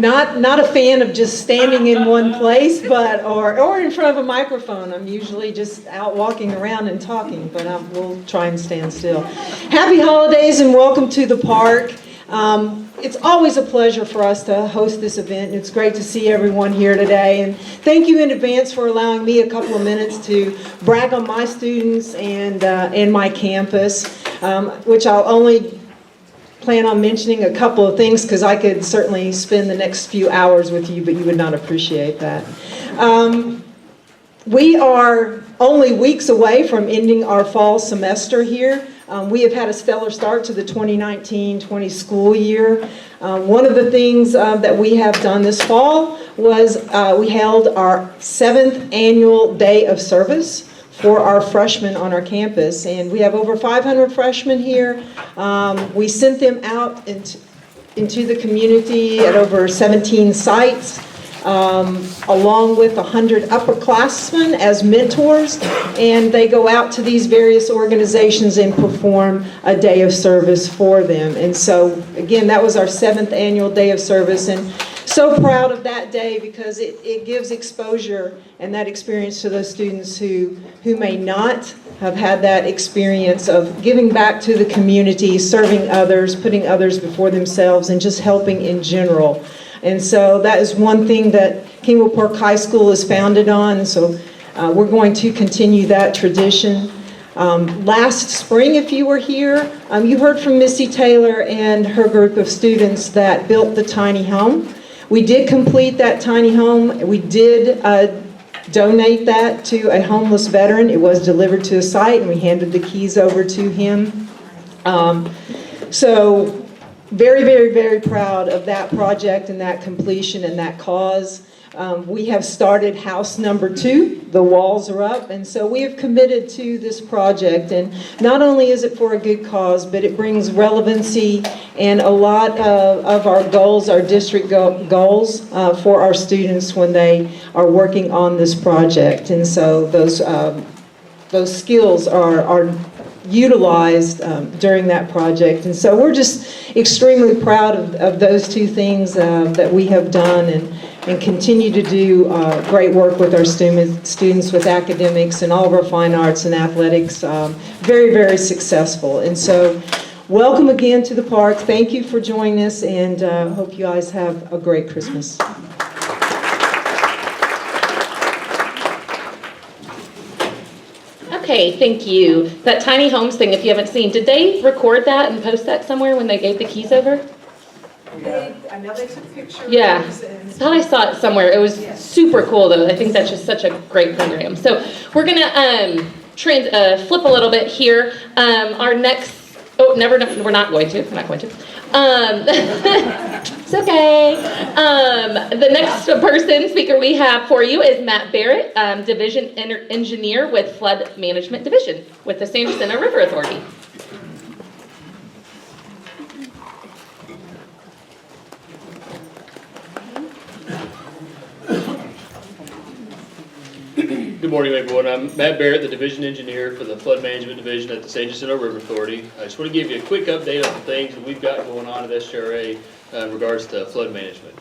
not a fan of just standing in one place, but or in front of a microphone. I'm usually just out walking around and talking, but we'll try and stand still. Happy holidays and welcome to the park. It's always a pleasure for us to host this event, and it's great to see everyone here today. And thank you in advance for allowing me a couple of minutes to brag on my students and my campus, which I'll only plan on mentioning a couple of things because I could certainly spend the next few hours with you, but you would not appreciate that. We are only weeks away from ending our fall semester here. We have had a stellar start to the 2019-20 school year. One of the things that we have done this fall was we held our 7th annual day of service for our freshmen on our campus, and we have over 500 freshmen here. We sent them out into the community at over 17 sites, along with 100 upperclassmen as mentors, and they go out to these various organizations and perform a day of service for them. And so, again, that was our 7th annual day of service, and so proud of that day because it gives exposure and that experience to those students who may not have had that experience of giving back to the community, serving others, putting others before themselves, and just helping in general. And so that is one thing that Kingwood Park High School is founded on, and so we're going to continue that tradition. Last spring, if you were here, you heard from Missy Taylor and her group of students that built the tiny home. We did complete that tiny home. We did donate that to a homeless veteran. It was delivered to a site, and we handed the keys over to him. So very, very, very proud of that project and that completion and that cause. We have started house number 2. The walls are up, and so we have committed to this project. And not only is it for a good cause, but it brings relevancy and a lot of our goals, our district goals for our students when they are working on this project. And so those skills are utilized during that project. And so we're just extremely proud of those two things that we have done and continue to do great work with our students with academics and all of our fine arts and athletics. Very, very successful. And so welcome again to the park. Thank you for joining us, and hope you guys have a great Christmas. Okay, thank you. That tiny homes thing, if you haven't seen, did they record that and post that somewhere when they gave the keys over? I know they took pictures. Yeah, I thought I saw it somewhere. It was super cool, though. I think that's just such a great program. So we're going to flip a little bit here. Our next, we're not going to. It's okay. The next speaker we have for you is Matt Barrett, Division Engineer with Flood Management Division with the San Jacinto River Authority. Good morning, everyone. I'm Matt Barrett, the Division Engineer for the Flood Management Division at the San Jacinto River Authority. I just want to give you a quick update on the things that we've got going on at SGRA in regards to flood management.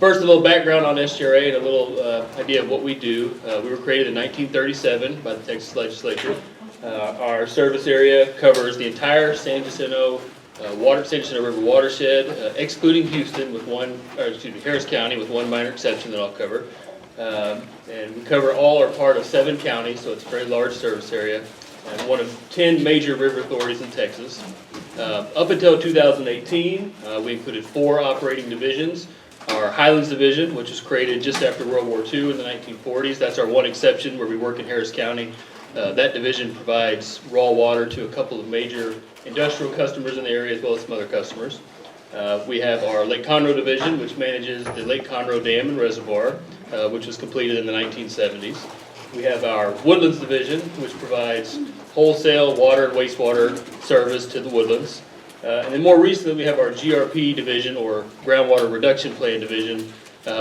First, a little background on SGRA and a little idea of what we do. We were created in 1937 by the Texas Legislature. Our service area covers the entire San Jacinto River watershed, excluding Houston Harris County with one minor exception that I'll cover. And we cover all or part of 7 counties, so it's a very large service area, and one of 10 major river authorities in Texas. Up until 2018, we included 4 operating divisions. Our Highlands Division, which was created just after World War II in the 1940s, that's our one exception where we work in Harris County. That division provides raw water to a couple of major industrial customers in the area as well as some other customers. We have our Lake Conroe Division, which manages the Lake Conroe Dam and Reservoir, which was completed in the 1970s. We have our Woodlands Division, which provides wholesale water and wastewater service to the woodlands. And then more recently, we have our GRP Division, or Groundwater Reduction Plan Division,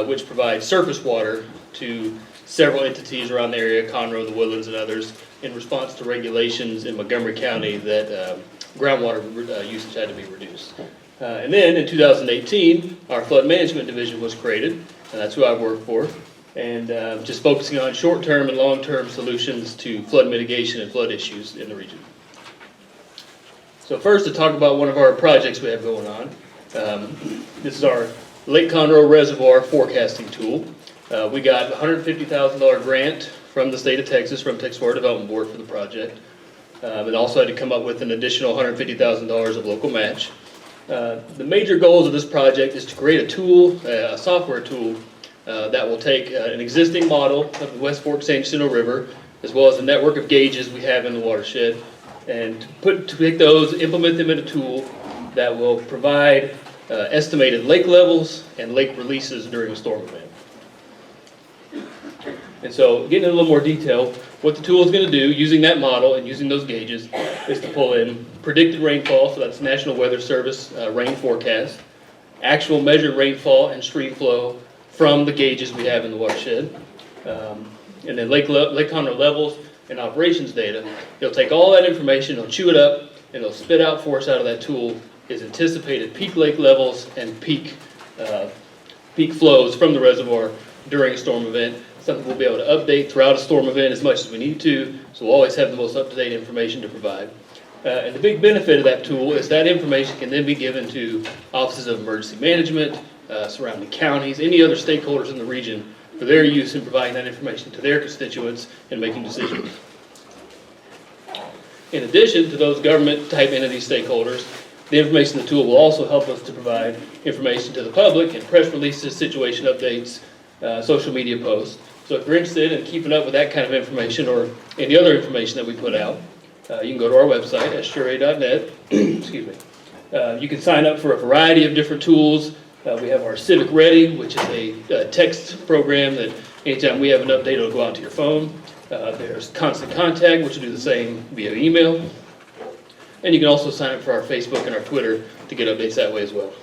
which provides surface water to several entities around the area, Conroe, the Woodlands, and others, in response to regulations in Montgomery County that groundwater usage had to be reduced. And then in 2018, our flood management division was created, and that's who I work for, and just focusing on short-term and long-term solutions to flood mitigation and flood issues in the region. So first, to talk about one of our projects we have going on. This is our Lake Conroe Reservoir forecasting tool. We got a $150,000 grant from the state of Texas, from Texas Water Development Board for the project. And also had to come up with an additional $150,000 of local match. The major goals of this project is to create a tool, a software tool, that will take an existing model of the West Fork San Jacinto River, as well as the network of gauges we have in the watershed, and take those, implement them in a tool that will provide estimated lake levels and lake releases during a storm event. And so, getting into a little more detail, what the tool is going to do, using that model and using those gauges, is to pull in predicted rainfall, so that's National Weather Service rain forecast, actual measured rainfall and stream flow from the gauges we have in the watershed, and then Lake Conroe levels and operations data. They'll take all that information, they'll chew it up, and they'll spit out for us out of that tool is anticipated peak lake levels and peak flows from the reservoir during a storm event. Something we'll be able to update throughout a storm event as much as we need to, so we'll always have the most up-to-date information to provide. And the big benefit of that tool is that information can then be given to offices of emergency management, surrounding counties, any other stakeholders in the region for their use in providing that information to their constituents and making decisions. In addition to those government-type entity stakeholders, the information in the tool will also help us to provide information to the public in press releases, situation updates, social media posts. So if you're interested in keeping up with that kind of information or any other information that we put out, you can go to our website, sura.net. Excuse me. You can sign up for a variety of different tools. We have our Civic Ready, which is a text program that anytime we have an update, it'll go out to your phone. There's Constant Contact, which will do the same via email. And you can also sign up for our Facebook and our Twitter to get updates that way as well.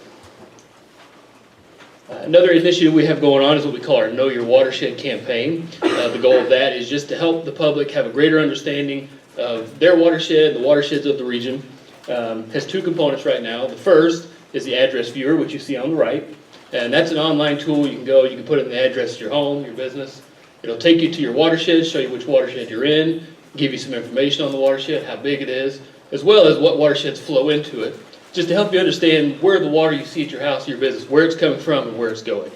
Another initiative we have going on is what we call our Know Your Watershed campaign. The goal of that is just to help the public have a greater understanding of their watershed, the watersheds of the region. Has two components right now. The first is the address viewer, which you see on the right. And that's an online tool. You can put in the address of your home, your business. It'll take you to your watershed, show you which watershed you're in, give you some information on the watershed, how big it is, as well as what watersheds flow into it, just to help you understand where the water you see at your house, your business, where it's coming from and where it's going.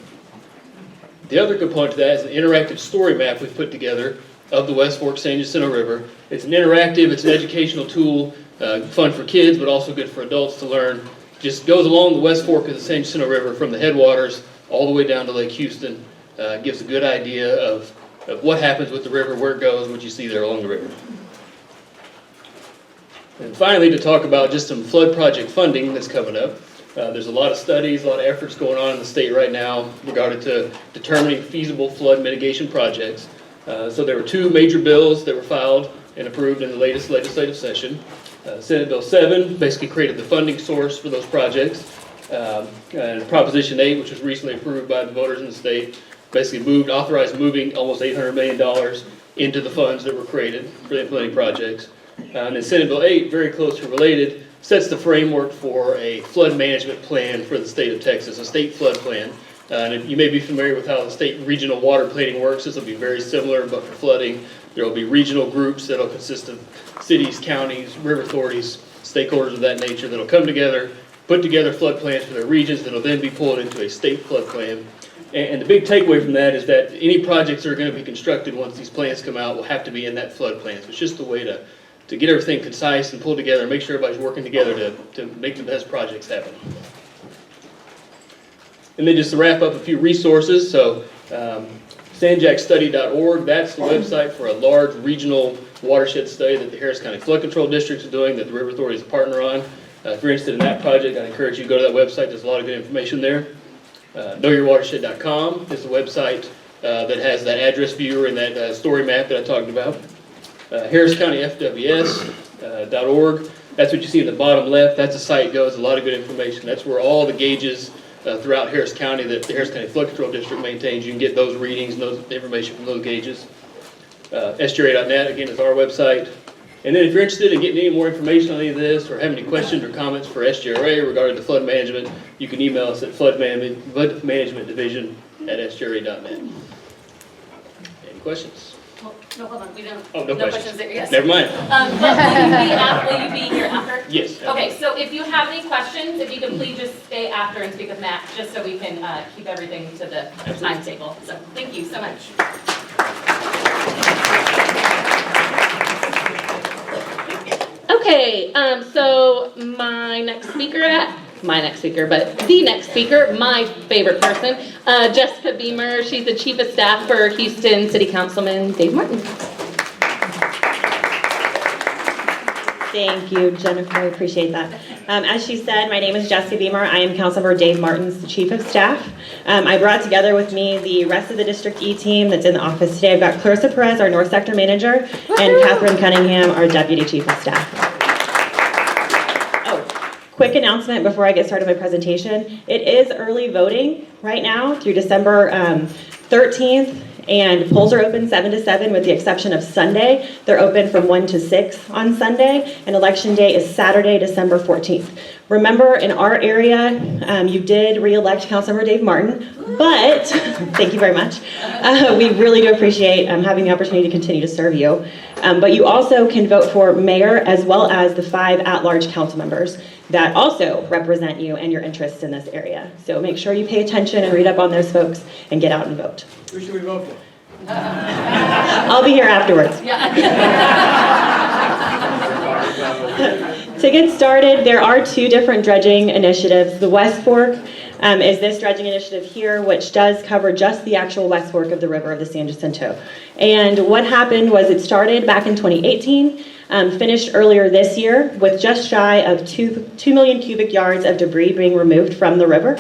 The other component to that is an interactive story map we've put together of the West Fork San Jacinto River. It's an interactive, it's an educational tool, fun for kids, but also good for adults to learn. Just goes along the West Fork of the San Jacinto River from the headwaters all the way down to Lake Houston. Gives a good idea of what happens with the river, where it goes, what you see there along the river. And finally, to talk about just some flood project funding that's coming up. There's a lot of studies, a lot of efforts going on in the state right now regarding to determining feasible flood mitigation projects. So there were two major bills that were filed and approved in the latest legislative session. Senate Bill 7 basically created the funding source for those projects. And Proposition 8, which was recently approved by the voters in the state, basically authorized moving almost $800 million into the funds that were created for the implementing projects. And then Senate Bill 8, very closely related, sets the framework for a flood management plan for the state of Texas, a state flood plan. And you may be familiar with how the state regional water planning works. This will be very similar, but for flooding. There will be regional groups that will consist of cities, counties, river authorities, stakeholders of that nature that will come together, put together flood plans for their regions that will then be pulled into a state flood plan. And the big takeaway from that is that any projects that are going to be constructed once these plans come out will have to be in that flood plan. So it's just a way to get everything concise and pulled together and make sure everybody's working together to make the best projects happen. And then just to wrap up a few resources, so sanjackstudy.org, that's the website for a large regional watershed study that the Harris County Flood Control District is doing, that the River Authority is a partner on. If you're interested in that project, I encourage you to go to that website. There's a lot of good information there. KnowYourWatershed.com is the website that has that address viewer and that story map that I talked about. HarrisCountyFWS.org, that's what you see in the bottom left. That's the site goes, a lot of good information. That's where all the gauges throughout Harris County that the Harris County Flood Control District maintains. You can get those readings and those information from those gauges. SGRA.net, again, is our website. And then if you're interested in getting any more information on any of this or have any questions or comments for SGRA regarding the flood management, you can email us at floodmanagementdivision@sgra.net. Any questions? Well, no, hold on, we don't, Oh, no no questions questions. there, yes. Never mind. But will you be here after? Yes. Okay, so if you have any questions, if you could please just stay after and speak with Matt, just so we can keep everything to the timetable. So, thank you so much. Okay, so the next speaker, my favorite person, Jessica Beamer. She's the Chief of Staff for Houston City Councilman Dave Martin. Thank you, Jennifer. I appreciate that. As she said, my name is Jessica Beamer. I am Councilmember Dave Martin's Chief of Staff. I brought together with me the rest of the District E team that's in the office today. I've got Clarissa Perez, our North Sector Manager, and Catherine Cunningham, our Deputy Chief of Staff. Oh, quick announcement before I get started my presentation. It is early voting right now through December 13th. And polls are open 7 to 7 with the exception of Sunday. They're open from 1 to 6 on Sunday, and election day is Saturday, December 14th. Remember, in our area, you did re-elect Councilmember Dave Martin, but, thank you very much. We really do appreciate having the opportunity to continue to serve you. But you also can vote for mayor as well as the 5 at-large council members that also represent you and your interests in this area. So make sure you pay attention and read up on those folks and get out and vote. Who should we vote for? I'll be here afterwards. To get started, there are 2 different dredging initiatives. The West Fork is this dredging initiative here, which does cover just the actual West Fork of the river of the San Jacinto. And what happened was it started back in 2018, finished earlier this year with just shy of 2 million cubic yards of debris being removed from the river.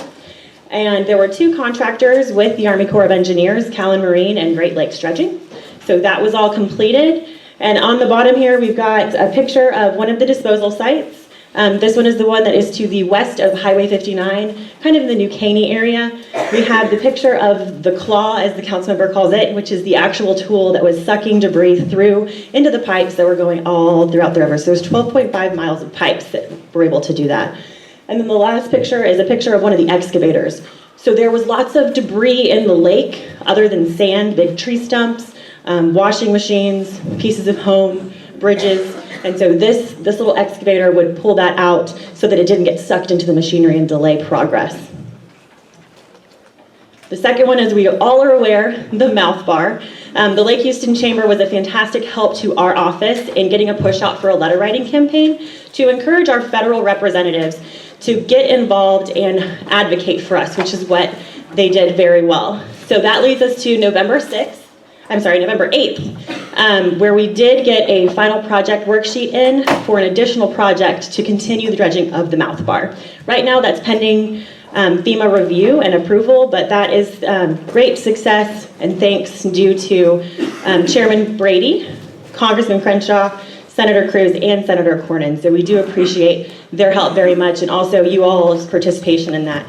And there were 2 contractors with the Army Corps of Engineers, Callan Marine and Great Lakes Dredging. So that was all completed. And on the bottom here, we've got a picture of one of the disposal sites. This one is the one that is to the west of Highway 59, kind of in the New Caney area. We have the picture of the claw, as the council member calls it, which is the actual tool that was sucking debris through into the pipes that were going all throughout the river. So there's 12.5 miles of pipes that were able to do that. And then the last picture is a picture of one of the excavators. So there was lots of debris in the lake, other than sand, big tree stumps, washing machines, pieces of home, bridges. And so this little excavator would pull that out so that it didn't get sucked into the machinery and delay progress. The second one, as we all are aware, the mouth bar. The Lake Houston Chamber was a fantastic help to our office in getting a push out for a letter writing campaign to encourage our federal representatives to get involved and advocate for us, which is what they did very well. So that leads us to November 8th, where we did get a final project worksheet in for an additional project to continue the dredging of the mouth bar. Right now that's pending FEMA review and approval, but that is great success and thanks due to Chairman Brady, Congressman Crenshaw, Senator Cruz, and Senator Cornyn. So we do appreciate their help very much, and also you all's participation in that.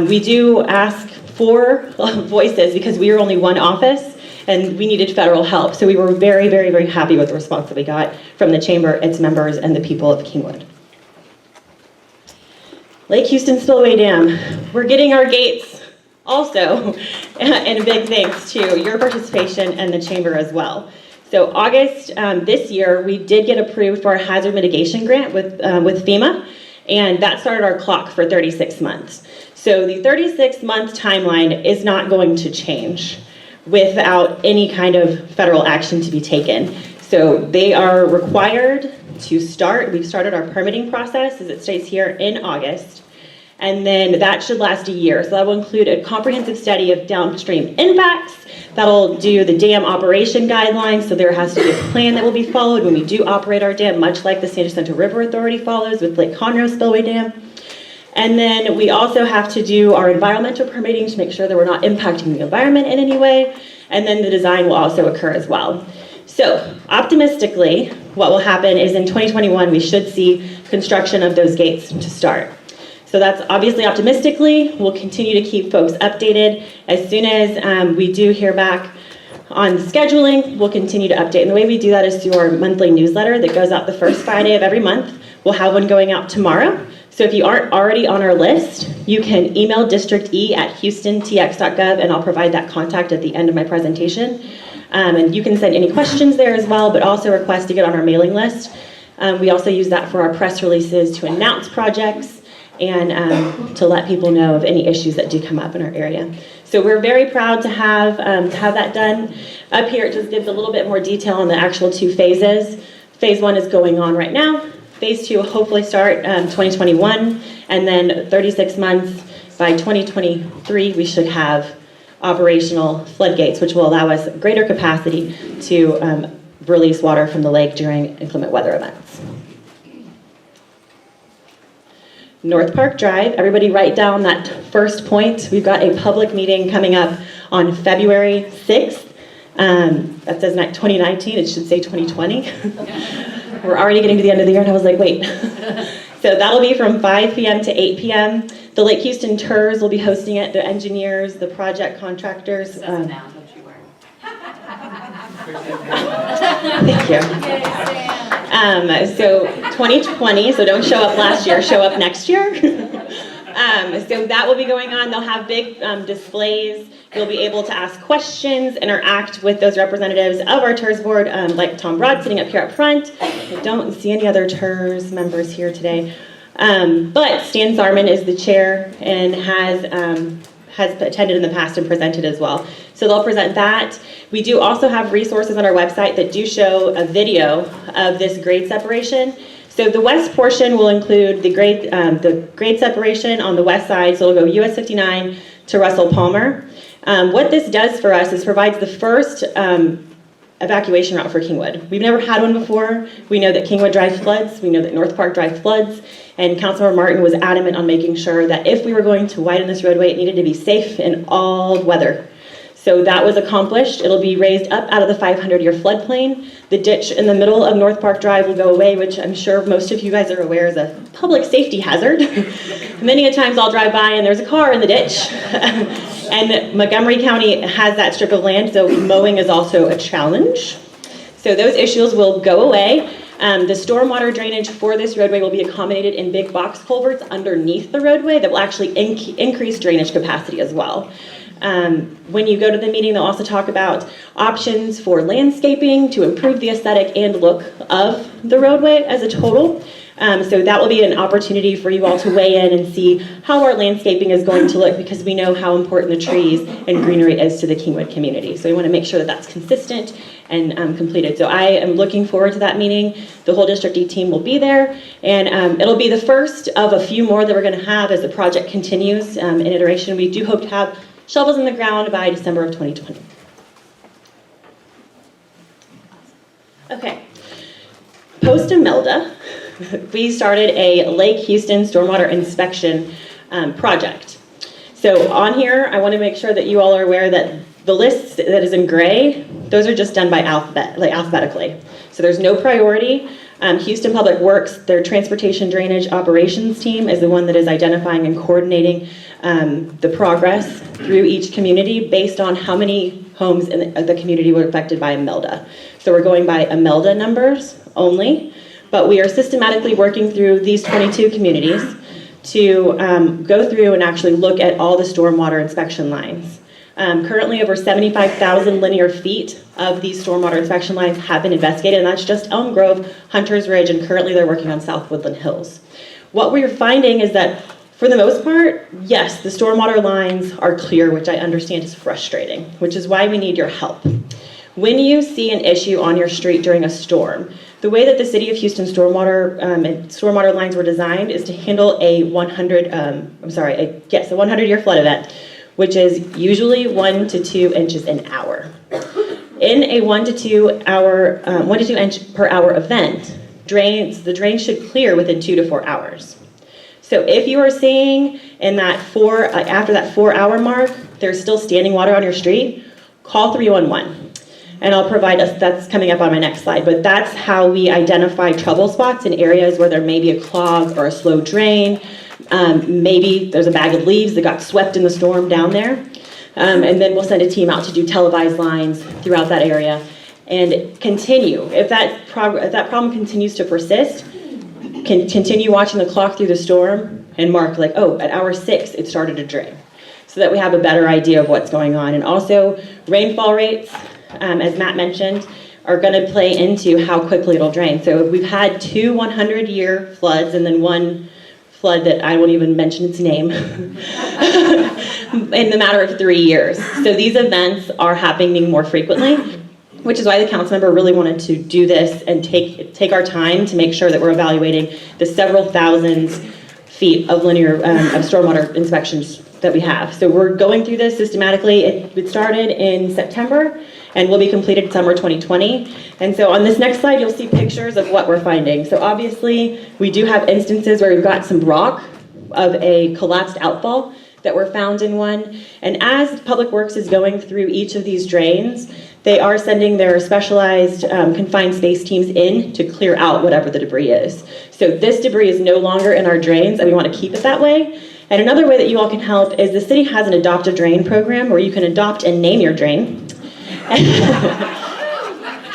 We do ask for voices because we are only one office, and we needed federal help. So we were very, very, very happy with the response that we got from the Chamber, its members, and the people of Kingwood. Lake Houston Spillway Dam. We're getting our gates also, and a big thanks to your participation and the Chamber as well. So August this year, we did get approved for a hazard mitigation grant with FEMA, and that started our clock for 36 months. So the 36-month timeline is not going to change without any kind of federal action to be taken. So they are required to start. We've started our permitting process, as it states here, in August. And then that should last a year. So that will include a comprehensive study of downstream impacts. That'll do the dam operation guidelines. So there has to be a plan that will be followed when we do operate our dam, much like the San Jacinto River Authority follows with Lake Conroe Spillway Dam. And then we also have to do our environmental permitting to make sure that we're not impacting the environment in any way. And then the design will also occur as well. So optimistically, what will happen is in 2021, we should see construction of those gates to start. So that's obviously optimistically. We'll continue to keep folks updated. As soon as we do hear back On scheduling, we'll continue to update. And the way we do that is through our monthly newsletter that goes out the first Friday of every month. We'll have one going out tomorrow. So if you aren't already on our list, you can email districte@houstontx.gov, and I'll provide that contact at the end of my presentation. And you can send any questions there as well, but also request to get on our mailing list. We also use that for our press releases to announce projects and to let people know of any issues that do come up in our area. So we're very proud to have that done. Up here, it just gives a little bit more detail on the actual 2 phases. Phase 1 is going on right now. Phase 2 will hopefully start 2021, and then 36 months by 2023, we should have operational floodgates, which will allow us greater capacity to release water from the lake during inclement weather events. North Park Drive, everybody write down that first point. We've got a public meeting coming up on February 6th. That says 2019, it should say 2020. We're already getting to the end of the year, and I was like, wait. So that'll be from 5 p.m. to 8 p.m. The Lake Houston TERS will be hosting it, the engineers, the project contractors. Now, don't you worry. Thank you. So 2020, so don't show up last year, show up next year. So that will be going on. They'll have big displays. You'll be able to ask questions, interact with those representatives of our TERS board, like Tom Broad sitting up here up front. I don't see any other TERS members here today. But Stan Zarman is the chair and has attended in the past and presented as well. So they'll present that. We do also have resources on our website that do show a video of this grade separation. So the west portion will include the grade separation on the west side. So it'll go US 59 to Russell Palmer. What this does for us is provides the first evacuation route for Kingwood. We've never had one before. We know that Kingwood Drive floods. We know that North Park Drive floods. And Councilmember Martin was adamant on making sure that if we were going to widen this roadway, it needed to be safe in all weather. So that was accomplished. It'll be raised up out of the 500-year floodplain. The ditch in the middle of North Park Drive will go away, which I'm sure most of you guys are aware is a public safety hazard. Many a times I'll drive by and there's a car in the ditch. And Montgomery County has that strip of land, so mowing is also a challenge. So those issues will go away. The stormwater drainage for this roadway will be accommodated in big box culverts underneath the roadway that will actually increase drainage capacity as well. When you go to the meeting, they'll also talk about options for landscaping to improve the aesthetic and look of the roadway as a total. So that will be an opportunity for you all to weigh in and see how our landscaping is going to look, because we know how important the trees and greenery is to the Kingwood community. So we want to make sure that that's consistent and completed. So I am looking forward to that meeting. The whole District E team will be there, and it'll be the first of a few more that we're going to have as the project continues in iteration. We do hope to have shovels in the ground by December of 2020. Okay, post Imelda, we started a Lake Houston stormwater inspection project. So on here, I want to make sure that you all are aware that the list that is in gray, those are just done by alphabetically. So there's no priority. Houston Public Works, their transportation drainage operations team, is the one that is identifying and coordinating the progress through each community based on how many homes in the community were affected by Imelda. So we're going by Imelda numbers only, but we are systematically working through these 22 communities to go through and actually look at all the stormwater inspection lines. Currently, over 75,000 linear feet of these stormwater inspection lines have been investigated, and that's just Elm Grove, Hunters Ridge, and currently they're working on South Woodland Hills. What we're finding is that, for the most part, yes, the stormwater lines are clear, which I understand is frustrating, which is why we need your help. When you see an issue on your street during a storm, the way that the City of Houston stormwater lines were designed is to handle a 100-year flood event, which is usually 1 to 2 inches an hour. In a 1 to 2 inch per hour event, the drain should clear within 2 to 4 hours. So if you are seeing in that after that 4-hour mark, there's still standing water on your street, call 311. And I'll provide that's coming up on my next slide, but that's how we identify trouble spots in areas where there may be a clog or a slow drain. Maybe there's a bag of leaves that got swept in the storm down there. And then we'll send a team out to do televised lines throughout that area and continue. If that problem continues to persist, continue watching the clock through the storm and mark like, oh, at hour 6, it started to drain, so that we have a better idea of what's going on. And also rainfall rates, as Matt mentioned, are going to play into how quickly it'll drain. So we've had 2 100-year floods and then one flood that I won't even mention its name in the matter of 3 years. So these events are happening more frequently, which is why the council member really wanted to do this and take our time to make sure that we're evaluating the several thousands feet of linear of stormwater inspections that we have. So we're going through this systematically. It started in September and will be completed summer 2020. And so on this next slide, you'll see pictures of what we're finding. So obviously, we do have instances where we've got some rock of a collapsed outfall that were found in one. And as Public Works is going through each of these drains, they are sending their specialized confined space teams in to clear out whatever the debris is. So this debris is no longer in our drains, and we want to keep it that way. And another way that you all can help is the city has an adopt a drain program where you can adopt and name your drain.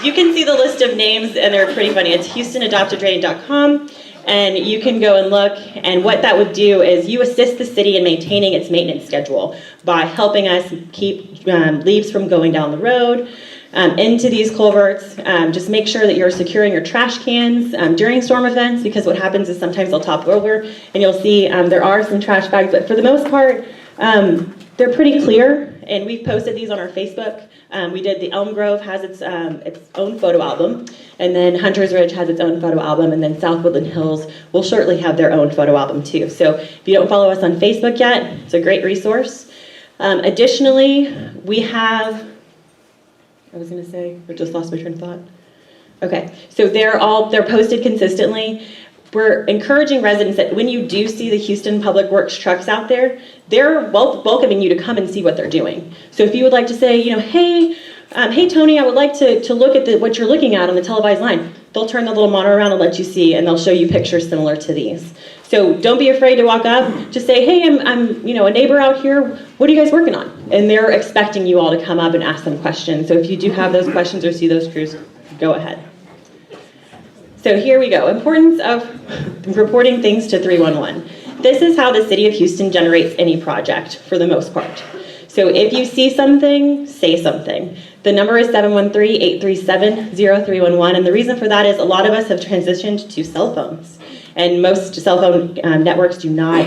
You can see the list of names, and they're pretty funny. It's HoustonAdoptAdrain.com, and you can go and look. And what that would do is you assist the city in maintaining its maintenance schedule by helping us keep leaves from going down the road into these culverts. Just make sure that you're securing your trash cans during storm events, because what happens is sometimes they'll topple over, and you'll see there are some trash bags, but for the most part, they're pretty clear. And we've posted these on our Facebook. We did the Elm Grove has its own photo album, and then Hunter's Ridge has its own photo album, and then South Woodland Hills will shortly have their own photo album too. So if you don't follow us on Facebook yet, it's a great resource. Additionally, we have, I just lost my train of thought. Okay, so they're posted consistently. We're encouraging residents that when you do see the Houston Public Works trucks out there, they're welcoming you to come and see what they're doing. So if you would like to say, hey Tony, I would like to look at what you're looking at on the televised line, they'll turn the little monitor around and let you see, and they'll show you pictures similar to these. So don't be afraid to walk up. Just say, hey, I'm a neighbor out here. What are you guys working on? And they're expecting you all to come up and ask them questions. So if you do have those questions or see those crews, go ahead. So here we go. Importance of reporting things to 311. This is how the city of Houston generates any project for the most part. So if you see something, say something. The number is 713-837-0311. And the reason for that is a lot of us have transitioned to cell phones. And most cell phone networks do not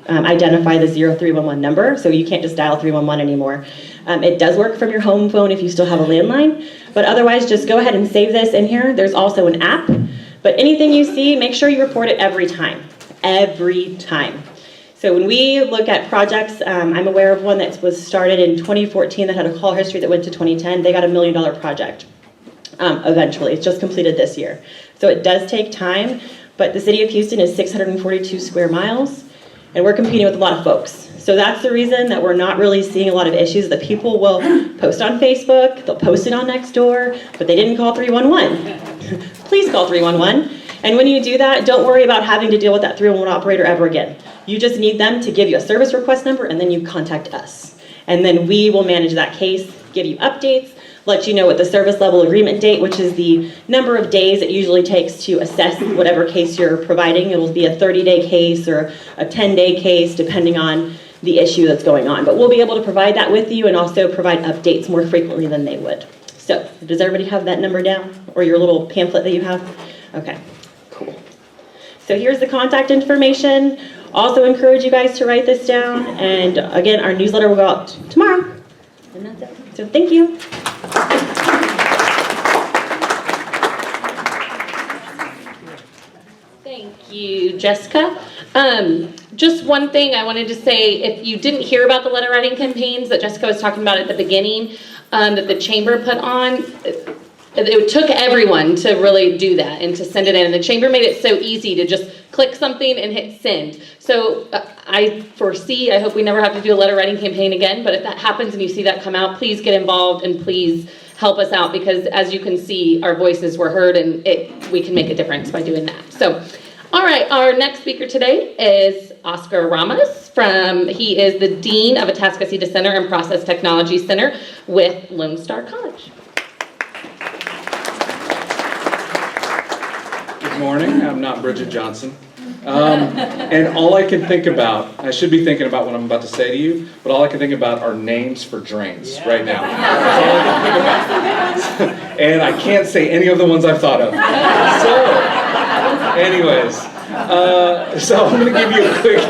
identify the 0311 number. So you can't just dial 311 anymore. It does work from your home phone if you still have a landline. But otherwise, just go ahead and save this in here. There's also an app. But anything you see, make sure you report it every time. Every time. So when we look at projects, I'm aware of one that was started in 2014 that had a call history that went to 2010. They got $1 million project eventually. It's just completed this year. So it does take time, but the city of Houston is 642 square miles, and we're competing with a lot of folks. So that's the reason that we're not really seeing a lot of issues. That people will post on Facebook, they'll post it on Nextdoor, but they didn't call 311. Please call 311. And when you do that, don't worry about having to deal with that 311 operator ever again. You just need them to give you a service request number, and then you contact us. And then we will manage that case, give you updates, let you know what the service level agreement date, which is the number of days it usually takes to assess whatever case you're providing. It'll be a 30-day case or a 10-day case, depending on the issue that's going on. But we'll be able to provide that with you and also provide updates more frequently than they would. So, does everybody have that number down? Or your little pamphlet that you have? Okay, cool. So here's the contact information. Also encourage you guys to write this down. And again, our newsletter will go out tomorrow. And that's it. So thank you. Thank you, Jessica. Just one thing I wanted to say, if you didn't hear about the letter writing campaigns that Jessica was talking about at the beginning, that the chamber put on, it took everyone to really do that and to send it in. And the chamber made it so easy to just click something and hit send. So I hope we never have to do a letter writing campaign again, but if that happens and you see that come out, please get involved and please help us out, because as you can see, our voices were heard and we can make a difference by doing that. So, all right, our next speaker today is Oscar Ramos He is the Dean of Atascocita Center and Process Technology Center with Lone Star College. Good morning, I'm not Bridget Johnson. And all I can think about, I should be thinking about what I'm about to say to you, but all I can think about are names for drains right now. That's all I can think about. And I can't say any of the ones I've thought of. So, anyways, so I'm going to give you a quick,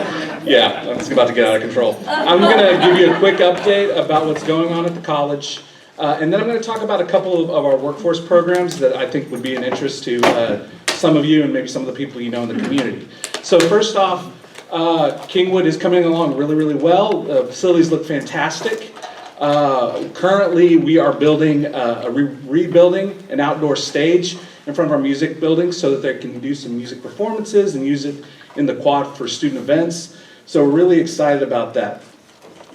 yeah, it's about to get out of control. I'm going to give you a quick update about what's going on at the college. And then I'm going to talk about a couple of our workforce programs that I think would be an interest to some of you and maybe some of the people you know in the community. So first off, Kingwood is coming along really, really well. The facilities look fantastic. Currently, we are building, rebuilding an outdoor stage in front of our music building so that they can do some music performances and use it in the quad for student events. So we're really excited about that.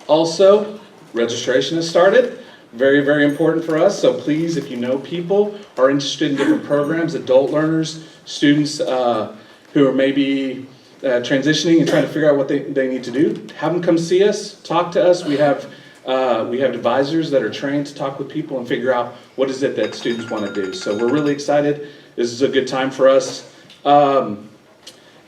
Also, registration has started. Very, very important for us. So please, if you know people are interested in different programs, adult learners, students who are maybe transitioning and trying to figure out what they need to do, have them come see us, talk to us. We have advisors that are trained to talk with people and figure out what is it that students want to do. So we're really excited. This is a good time for us.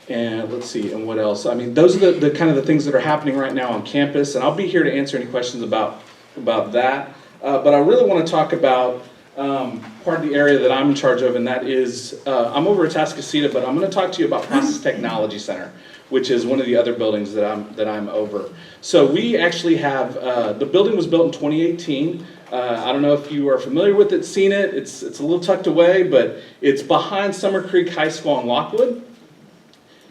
And let's see, and what else? I mean, those are the kind of the things that are happening right now on campus, and I'll be here to answer any questions about that. But I really want to talk about part of the area that I'm in charge of, and that is, I'm over at Atascocita, but I'm going to talk to you about Process Technology Center, which is one of the other buildings that I'm over. So we actually have, the building was built in 2018. I don't know if you are familiar with it, seen it. It's a little tucked away, but it's behind Summer Creek High School in Lockwood.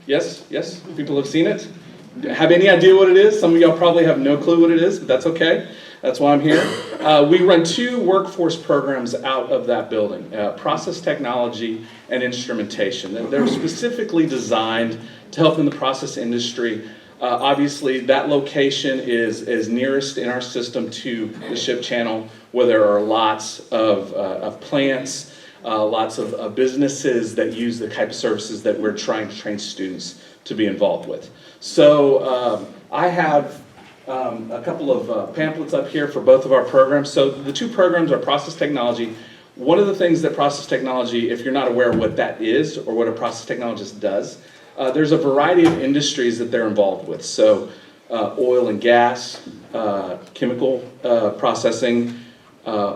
Yes, people have seen it. Have any idea what it is? Some of y'all probably have no clue what it is, but that's okay. That's why I'm here. We run 2 workforce programs out of that building, process technology and instrumentation. They're specifically designed to help in the process industry. Obviously, that location is nearest in our system to the ship channel, where there are lots of plants, lots of businesses that use the type of services that we're trying to train students to be involved with. So I have a couple of pamphlets up here for both of our programs. So the 2 programs are process technology. One of the things that process technology, if you're not aware of what that is or what a process technologist does, there's a variety of industries that they're involved with. So oil and gas, chemical processing,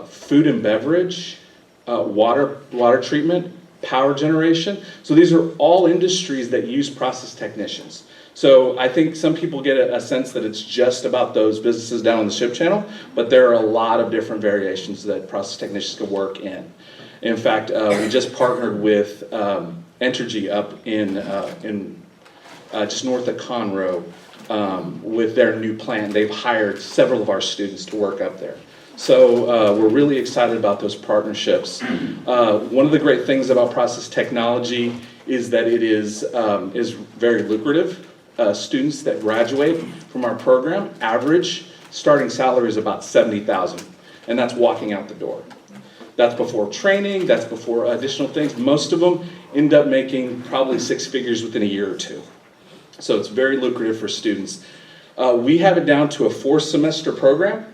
food and beverage, water treatment, power generation. So these are all industries that use process technicians. So I think some people get a sense that it's just about those businesses down on the ship channel, but there are a lot of different variations that process technicians can work in. In fact, we just partnered with Entergy up in just north of Conroe with their new plant. They've hired several of our students to work up there. So we're really excited about those partnerships. One of the great things about process technology is that it is very lucrative. Students that graduate from our program, average starting salary is about $70,000, and that's walking out the door. That's before training, that's before additional things. Most of them end up making probably 6 figures within a year or 2. So it's very lucrative for students. We have it down to a 4-semester program.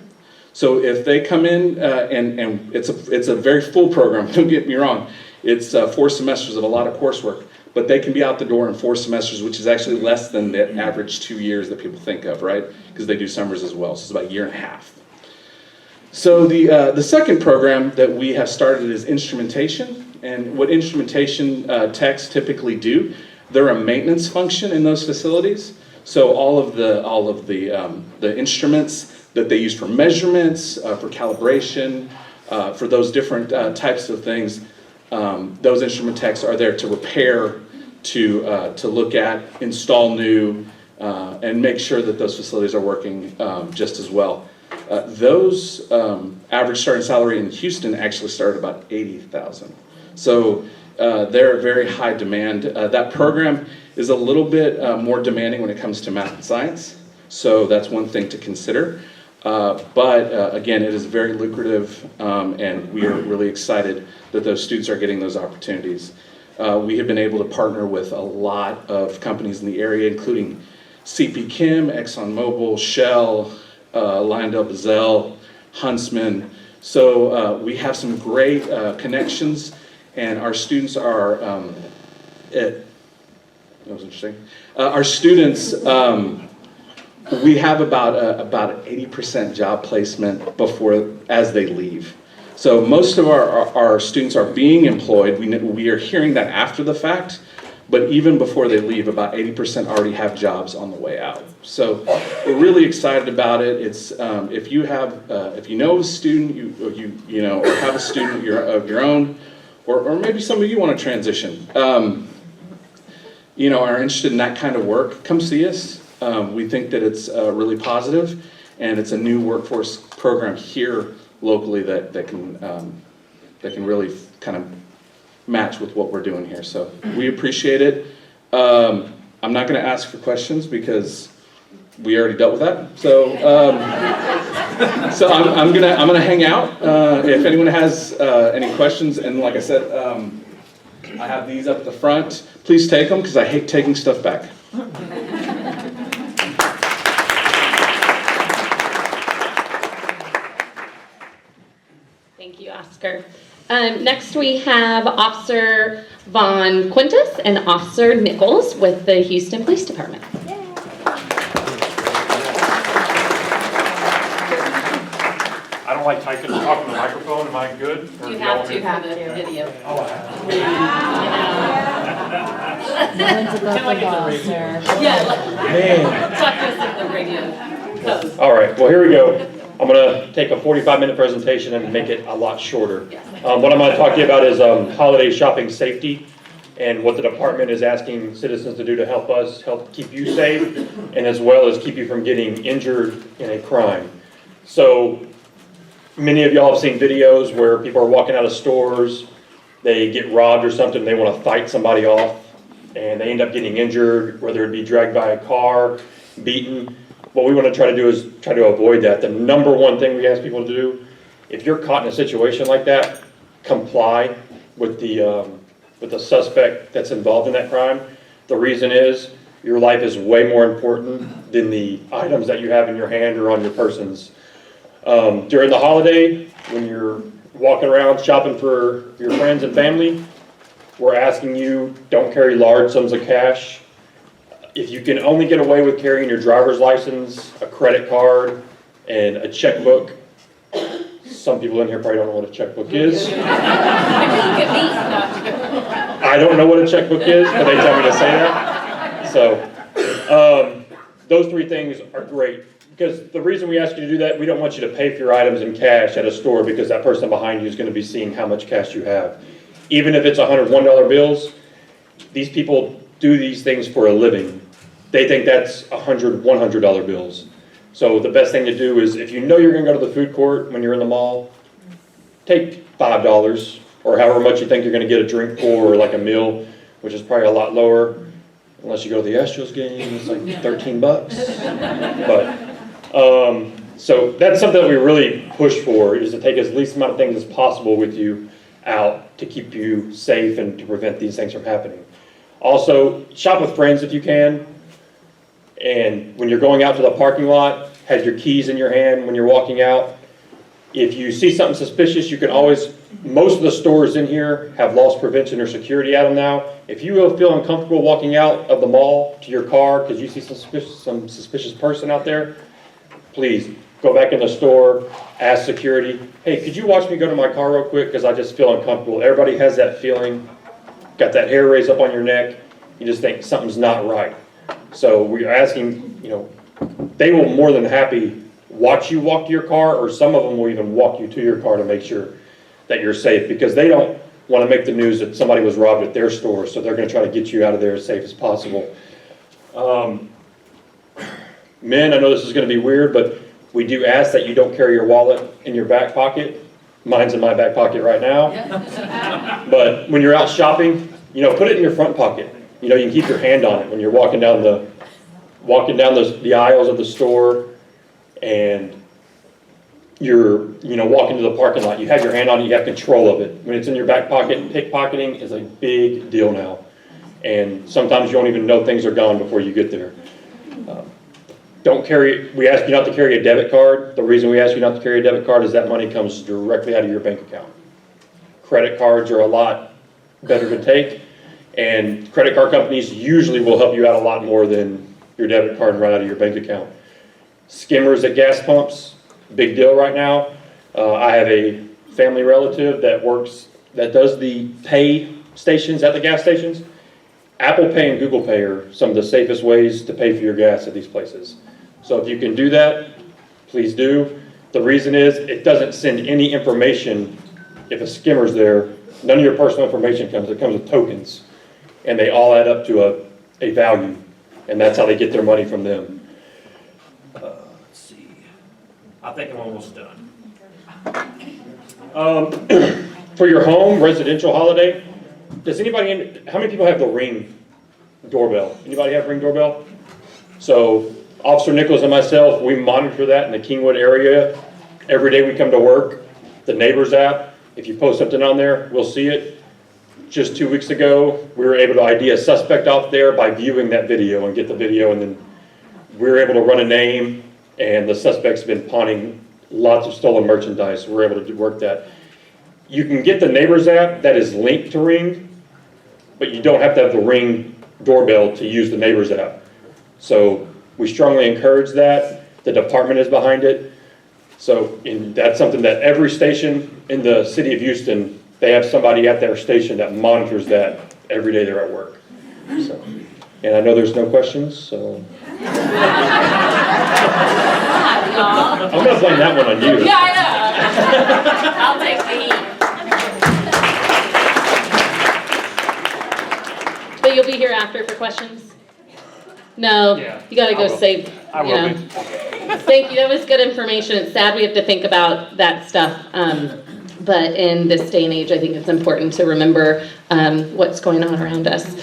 So if they come in, and it's a very full program, don't get me wrong, it's 4 semesters of a lot of coursework, but they can be out the door in 4 semesters, which is actually less than the average 2 years that people think of, right? Because they do summers as well, so it's about 1.5 years. So the second program that we have started is instrumentation, and what instrumentation techs typically do, they're a maintenance function in those facilities. So all of the instruments that they use for measurements, for calibration, for those different types of things, those instrument techs are there to repair, to look at, install new, and make sure that those facilities are working just as well. Those average starting salary in Houston actually start at about $80,000. So they're very high demand. That program is a little bit more demanding when it comes to math and science. So that's one thing to consider. But again, it is very lucrative, and we are really excited that those students are getting those opportunities. We have been able to partner with a lot of companies in the area, including CP Chem, ExxonMobil, Shell, LyondellBasell, Huntsman. So we have some great connections, and our students are, that was interesting. Our students, we have about 80% job placement as they leave. So most of our students are being employed. We are hearing that after the fact, but even before they leave, about 80% already have jobs on the way out. So we're really excited about it. It's if you know a student, or have a student of your own, or maybe some of you want to transition, are interested in that kind of work, come see us. We think that it's really positive, and it's a new workforce program here locally that can really kind of match with what we're doing here. So we appreciate it. I'm not going to ask for questions because we already dealt with that. So I'm gonna hang out. If anyone has any questions, and like I said, I have these up at the front. Please take them because I hate taking stuff back. Thank you, Oscar. Next we have Officer Von Quintus and Officer Nichols with the Houston Police Department. I don't like talking to the microphone. Am I good? Or You do y'all have want me to have a video. Oh, I have Yeah, talk to us at the radio post. All right, well, here we go. I'm gonna take a 45-minute presentation and make it a lot shorter. What I'm gonna talk to you about is holiday shopping safety and what the department is asking citizens to do to help keep you safe, and as well as keep you from getting injured in a crime. So many of y'all have seen videos where people are walking out of stores, they get robbed or something, they want to fight somebody off, and they end up getting injured, whether it be dragged by a car, beaten. What we want to try to do is try to avoid that. The number one thing we ask people to do, if you're caught in a situation like that, comply with the suspect that's involved in that crime. The reason is your life is way more important than the items that you have in your hand or on your persons. During the holiday, when you're walking around shopping for your friends and family, we're asking you, don't carry large sums of cash. If you can only get away with carrying your driver's license, a credit card, and a checkbook, some people in here probably don't know what a checkbook is. I don't know what a checkbook is, but they tell me to say that. So, those three things are great. Because the reason we ask you to do that, we don't want you to pay for your items in cash at a store because that person behind you is going to be seeing how much cash you have. Even if it's $101 bills, these people do these things for a living. They think that's $100 bills. So the best thing to do is, if you know you're going to go to the food court when you're in the mall, take $5 or however much you think you're going to get a drink for, or like a meal, which is probably a lot lower. Unless you go to the Astros game, it's like 13 bucks. But so that's something that we really push for, is to take as least amount of things as possible with you out to keep you safe and to prevent these things from happening. Also, shop with friends if you can. And when you're going out to the parking lot, have your keys in your hand when you're walking out. If you see something suspicious, you can always, most of the stores in here have loss prevention or security at them now. If you feel uncomfortable walking out of the mall to your car because you see some suspicious person out there, please go back in the store, ask security, hey, could you watch me go to my car real quick because I just feel uncomfortable. Everybody has that feeling, got that hair raised up on your neck, you just think something's not right. So we're asking, they will more than happy watch you walk to your car, or some of them will even walk you to your car to make sure that you're safe, because they don't want to make the news that somebody was robbed at their store, so they're going to try to get you out of there as safe as possible. Men, I know this is going to be weird, but we do ask that you don't carry your wallet in your back pocket. Mine's in my back pocket right now. But when you're out shopping, put it in your front pocket. You can keep your hand on it when you're walking down the aisles of the store, and you're walking to the parking lot. You have your hand on it, you have control of it. When it's in your back pocket, pickpocketing is a big deal now. And sometimes you don't even know things are gone before you get there. We ask you not to carry a debit card. The reason we ask you not to carry a debit card is that money comes directly out of your bank account. Credit cards are a lot better to take, and credit card companies usually will help you out a lot more than your debit card right out of your bank account. Skimmers at gas pumps, big deal right now. I have a family relative that does the pay stations at the gas stations. Apple Pay and Google Pay are some of the safest ways to pay for your gas at these places. So if you can do that, please do. The reason is it doesn't send any information if a skimmer's there. None of your personal information comes. It comes with tokens, and they all add up to a value, and that's how they get their money from them. Let's see. I think I'm almost done. For your home residential holiday, how many people have the Ring doorbell? Anybody have Ring doorbell? So Officer Nichols and myself, we monitor that in the Kingwood area. Every day we come to work, the Neighbors app, if you post something on there, we'll see it. Just 2 weeks ago, we were able to ID a suspect out there by viewing that video and get the video, and then we were able to run a name, and the suspect's been pawning lots of stolen merchandise. We're able to work that. You can get the Neighbors app that is linked to Ring, but you don't have to have the Ring doorbell to use the Neighbors app. So we strongly encourage that. The department is behind it. So that's something that every station in the city of Houston, they have somebody at their station that monitors that every day they're at work. So, and I know there's no questions, so. I'm going to blame that one on you. Yeah, I know. I'll take the heat. But you'll be here after for questions? No, Yeah, you gotta I go will. save, I you will know. be. Thank you, that was good information. It's sad we have to think about that stuff. But in this day and age, I think it's important to remember what's going on around us.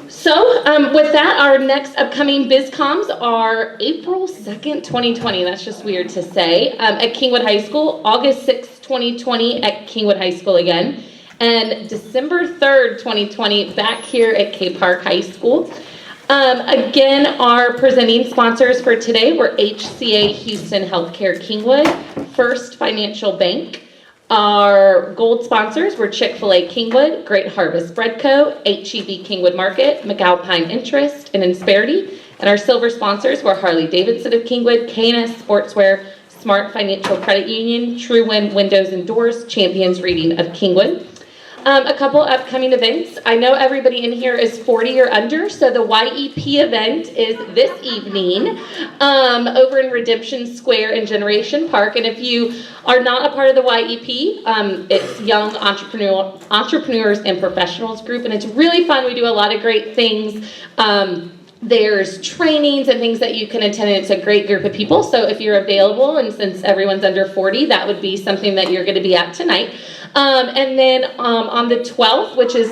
So with that, our next upcoming Bizcoms are April 2nd, 2020. That's just weird to say. At Kingwood High School, August 6th, 2020 at Kingwood High School again. And December 3rd, 2020, back here at K Park High School. Again, our presenting sponsors for today were HCA Houston Healthcare Kingwood, First Financial Bank. Our gold sponsors were Chick-fil-A Kingwood, Great Harvest Bread Co., HEB Kingwood Market, McAlpine Interest, and Insperity. And our silver sponsors were Harley Davidson of Kingwood, K&S Sportswear, Smart Financial Credit Union, True Wind Windows and Doors, Champions Reading of Kingwood. A couple upcoming events. I know everybody in here is 40 or under, so the YEP event is this evening over in Redemption Square in Generation Park. And if you are not a part of the YEP, it's Young Entrepreneurs and Professionals Group, and it's really fun. We do a lot of great things. There's trainings and things that you can attend, and it's a great group of people. So if you're available, and since everyone's under 40, that would be something that you're going to be at tonight. And then on the 12th, which is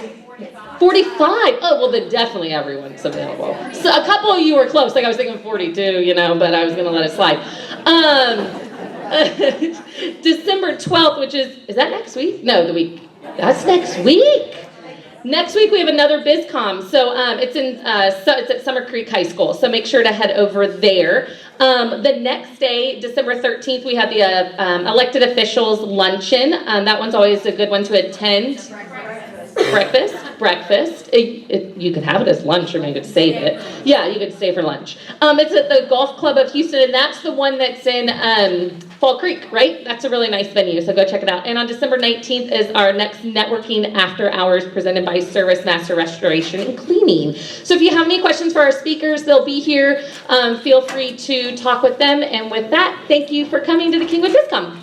45. Oh, well, then definitely everyone's available. So a couple of you were close. Like I was thinking 42, you know, but I was going to let it slide. December 12th, which is that next week? No, the week. That's next week. Next week we have another Bizcom, so it's at Summer Creek High School, so make sure to head over there. The next day, December 13th, we have the elected officials luncheon. That one's always a good one to attend. Breakfast. You could have it as lunch, or maybe you could save it. Yeah, you could stay for lunch. It's at the Golf Club of Houston, and that's the one that's in Fall Creek, right? That's a really nice venue, so go check it out. And on December 19th is our next networking after hours presented by Service Master Restoration and Cleaning. So if you have any questions for our speakers, they'll be here. Feel free to talk with them. And with that, thank you for coming to the Kingwood Bizcom.